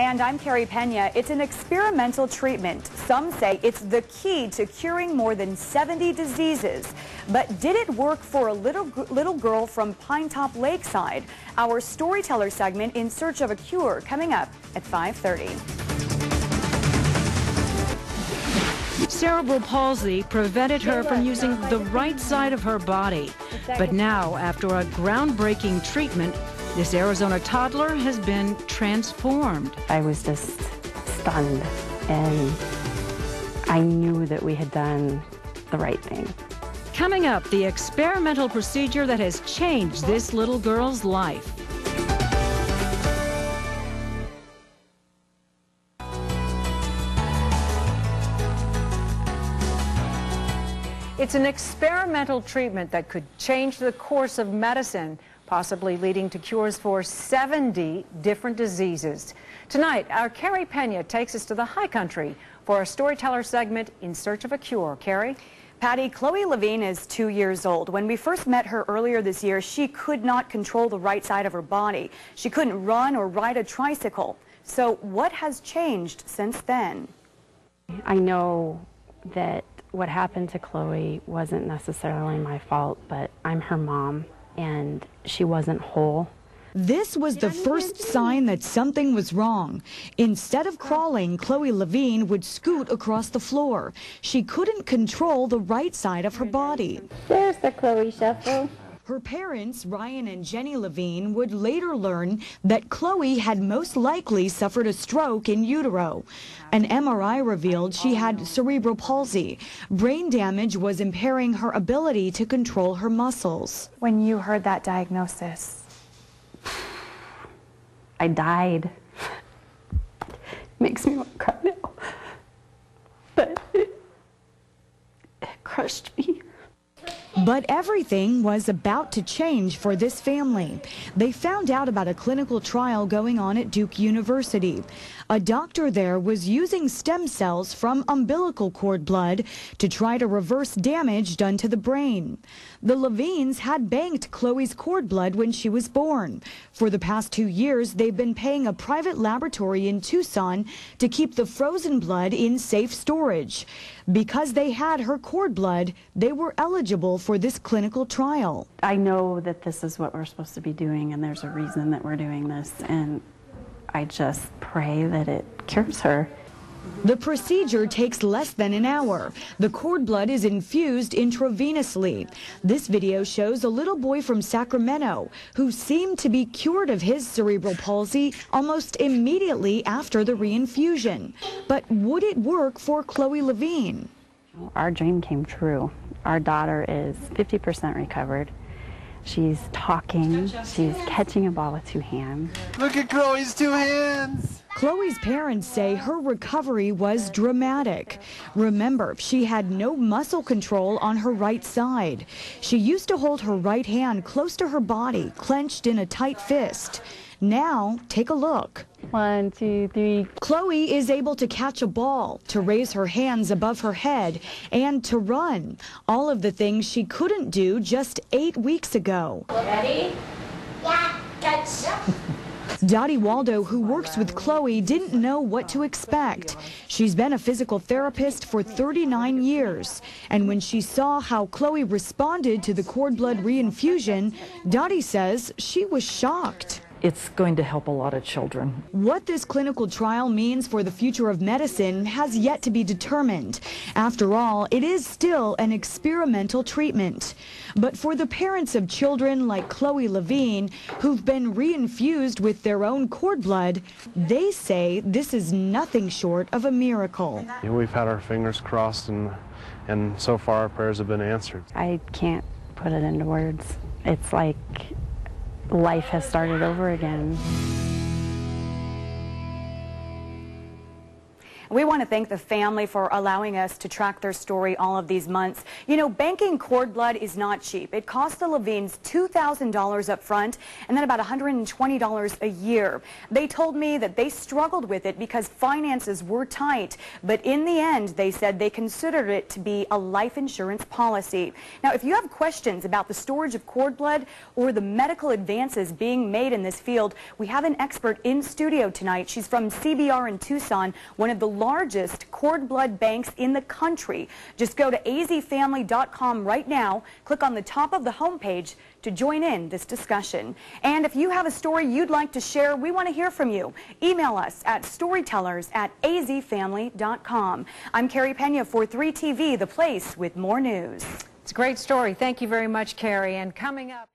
And I'm Carrie Pena. It's an experimental treatment. Some say it's the key to curing more than 70 diseases. But did it work for a little girl from Pinetop Lakeside? Our storyteller segment, In Search of a Cure, coming up at 5:30. Cerebral palsy prevented her from using the right side of her body. But now, after a groundbreaking treatment, this Arizona toddler has been transformed. I was just stunned, and I knew that we had done the right thing. Coming up, the experimental procedure that has changed this little girl's life. It's an experimental treatment that could change the course of medicine, possibly leading to cures for 70 different diseases. Tonight, our Carrie Pena takes us to the high country for our storyteller segment, In Search of a Cure. Carrie? Patty, Chloe Levine is 2 years old. When we first met her earlier this year, she could not control the right side of her body. She couldn't run or ride a tricycle. So what has changed since then? I know that what happened to Chloe wasn't necessarily my fault, but I'm her mom, and she wasn't whole. This was the first sign that something was wrong. Instead of crawling, Chloe Levine would scoot across the floor. She couldn't control the right side of her body. There's the Chloe shuffle. Her parents, Ryan and Jenny Levine, would later learn that Chloe had most likely suffered a stroke in utero. An MRI revealed she had cerebral palsy. Brain damage was impairing her ability to control her muscles. When you heard that diagnosis? I died. Makes me want to cry now. But it crushed me. But everything was about to change for this family. They found out about a clinical trial going on at Duke University. A doctor there was using stem cells from umbilical cord blood to try to reverse damage done to the brain. The Levines had banked Chloe's cord blood when she was born. For the past 2 years, they've been paying a private laboratory in Tucson to keep the frozen blood in safe storage. Because they had her cord blood, they were eligible for this clinical trial. I know that this is what we're supposed to be doing, and there's a reason that we're doing this, and I just pray that it cures her. The procedure takes less than an hour. The cord blood is infused intravenously. This video shows a little boy from Sacramento who seemed to be cured of his cerebral palsy almost immediately after the reinfusion. But would it work for Chloe Levine? Our dream came true. Our daughter is 50% recovered. She's talking, she's catching a ball with 2 hands. Look at Chloe's 2 hands! Chloe's parents say her recovery was dramatic. Remember, she had no muscle control on her right side. She used to hold her right hand close to her body, clenched in a tight fist. Now, take a look. 1, 2, 3. Chloe is able to catch a ball, to raise her hands above her head, and to run. All of the things she couldn't do just 8 weeks ago. Ready? Yeah, catch. Dottie Waldo, who works with Chloe, didn't know what to expect. She's been a physical therapist for 39 years. And when she saw how Chloe responded to the cord blood reinfusion, Dottie says she was shocked. It's going to help a lot of children. What this clinical trial means for the future of medicine has yet to be determined. After all, it is still an experimental treatment. But for the parents of children like Chloe Levine, who've been reinfused with their own cord blood, they say this is nothing short of a miracle. Yeah, we've had our fingers crossed, and so far our prayers have been answered. I can't put it into words. It's like life has started over again. We want to thank the family for allowing us to track their story all of these months. You know, banking cord blood is not cheap. It cost the Levines $2,000 up front and then about $120 a year. They told me that they struggled with it because finances were tight, but in the end, they said they considered it to be a life insurance policy. Now, if you have questions about the storage of cord blood or the medical advances being made in this field, we have an expert in studio tonight. She's from CBR in Tucson, one of the largest cord blood banks in the country. Just go to azfamily.com right now, click on the top of the homepage to join in this discussion. And if you have a story you'd like to share, we want to hear from you. Email us at storytellers@azfamily.com. I'm Carrie Pena for 3TV, The Place with more news. It's a great story. Thank you very much, Carrie. And coming up...